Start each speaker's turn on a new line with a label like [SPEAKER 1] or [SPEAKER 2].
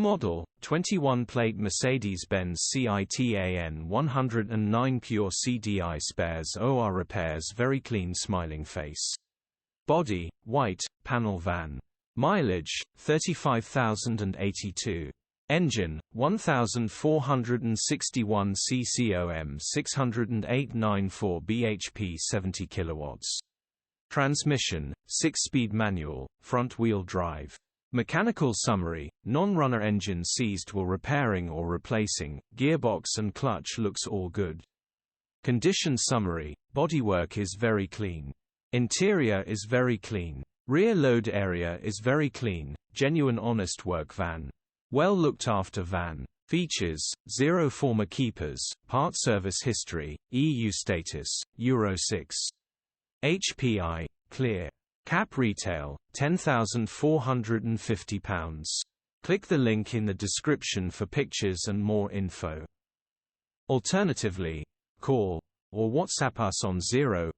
[SPEAKER 1] Model, 21-plate Mercedes-Benz Citan 109 pure CDI spares OR repairs. Very clean smiling face. Body, white, panel van. Mileage, 35,082. Engine, 1461 ccom 608.94 bhp 70 kilowatts. Transmission, 6-speed manual, front-wheel drive. Mechanical summary, non-runner engine seized while repairing or replacing, gearbox and clutch looks all good. Condition summary, bodywork is very clean. Interior is very clean. Rear load area is very clean, genuine honest work van. Well looked after van. Features, 0 former keepers, part service history, EU status, Euro 6. HPI, clear. Cap retail, £10,450. Click the link in the description for pictures and more info. Alternatively, call or WhatsApp us on 07401199723.